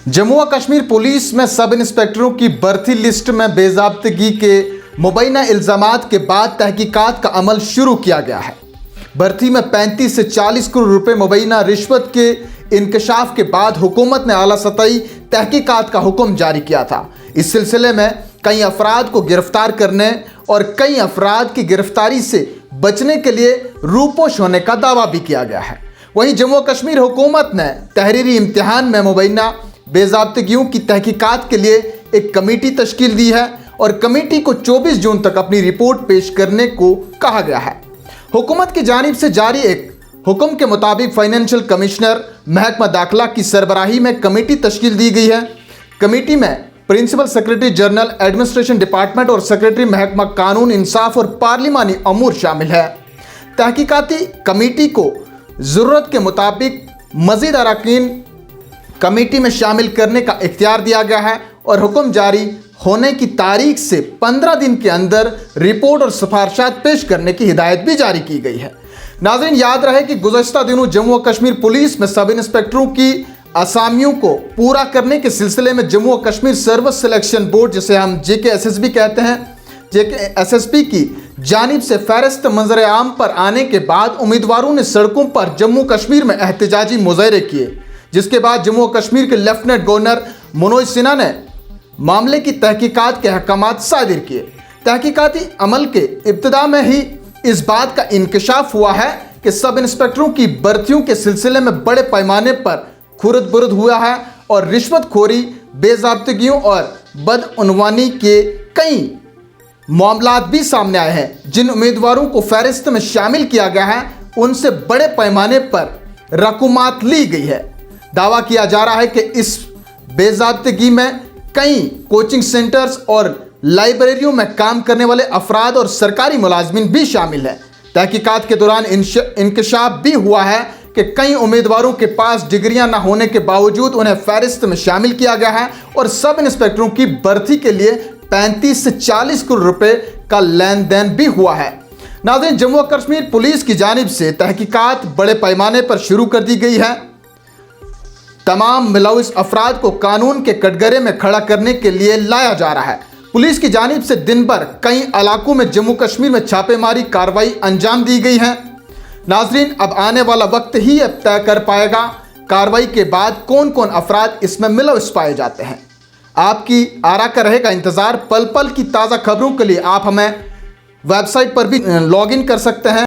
जम्मू व कश्मीर पुलिस में सब इंस्पेक्टरों की भर्ती लिस्ट में बेज़ाब्तगी के मुबैना इल्ज़ामात के बाद तहकीकात का अमल शुरू किया गया है। भर्ती में 35 से 40 करोड़ रुपए मुबैना रिश्वत के इंकशाफ के बाद हुकूमत ने आला सतही तहकीकात का हुक्म जारी किया था। इस सिलसिले में कई अफराद को गिरफ्तार करने और कई अफराद की गिरफ्तारी से बचने के लिए रूपोश होने का दावा भी किया गया है। वहीं जम्मू कश्मीर हुकूमत ने तहरीरी इम्तिहान में मुबैना बेज़ाब्तगियों की तहकीकात के लिए एक कमेटी तश्कील दी है और कमेटी को 24 जून तक अपनी रिपोर्ट पेश करने को कहा गया है। हुकूमत की जानिब से जारी एक हुक्म के मुताबिक फाइनेंशियल कमिश्नर महकमा दाखिला की सरबराही में कमेटी तश्कील दी गई है। कमेटी में principal secretary general administration department और सेक्रेटरी महकमा कानून इंसाफ और पार्लिमानी अमूर शामिल है। तहकीकाती कमेटी को ज़रूरत के मुताबिक मज़ीद अरकान कमेटी में शामिल करने का इख्तियार दिया गया है और हुक्म जारी होने की तारीख से 15 दिन के अंदर रिपोर्ट और सिफारिशात पेश करने की हिदायत भी जारी की गई है। नाज़रीन, याद रहे कि गुज़श्ता दिनों जम्मू व कश्मीर पुलिस में सब इंस्पेक्टरों की असामियों को पूरा करने के सिलसिले में जम्मू व कश्मीर सर्विस सिलेक्शन बोर्ड, जिसे हम JKSSB कहते हैं, JKSSB की जानिब से फहरिस्त मंजर आम पर आने के बाद उम्मीदवारों ने सड़कों पर जम्मू कश्मीर में एहतजाजी मुजाहरे किए, जिसके बाद जम्मू कश्मीर के लेफ्टिनेंट गवर्नर मनोज सिन्हा ने मामले की तहकीकात के अहकामात सादिर किए। तहकीकाती अमल के इब्तिदा में ही इस बात का इंकशाफ हुआ है कि सब इंस्पेक्टरों की भर्तियों के सिलसिले में बड़े पैमाने पर खुरद बुरद हुआ है और रिश्वतखोरी, बेज़ाब्तगियों और बदउनवानी के कई मामलात भी सामने आए हैं। जिन उम्मीदवारों को फहरिस्त में शामिल किया गया है उनसे बड़े पैमाने पर रकूमात ली गई है। दावा किया जा रहा है कि इस बेज़ाब्तगी में कई कोचिंग सेंटर्स और लाइब्रेरियों में काम करने वाले अफराद और सरकारी मुलाजमिन भी शामिल हैं। तहकीकात के दौरान इंकशाफ भी हुआ है कि कई उम्मीदवारों के पास डिग्रियां न होने के बावजूद उन्हें फहरिस्त में शामिल किया गया है और सब इंस्पेक्टरों की भर्ती के लिए 35 से 40 करोड़ रुपए का लेन देन भी हुआ है। नाज़रीन, जम्मू कश्मीर पुलिस की जानिब से तहकीकात बड़े पैमाने पर शुरू कर दी गई है। तमाम मुलविस अफराद को कानून के कटघरे में खड़ा करने के लिए लाया जा रहा है। पुलिस की जानिब से दिन भर कई इलाकों में जम्मू कश्मीर में छापेमारी कार्रवाई अंजाम दी गई है। नाजरीन, अब आने वाला वक्त ही अब तय कर पाएगा कार्रवाई के बाद कौन कौन अफराद इसमें मुलविस पाए जाते हैं। आपकी आरा का रहेगा इंतज़ार। पल पल की ताज़ा खबरों के लिए आप हमें वेबसाइट पर भी लॉगिन कर सकते हैं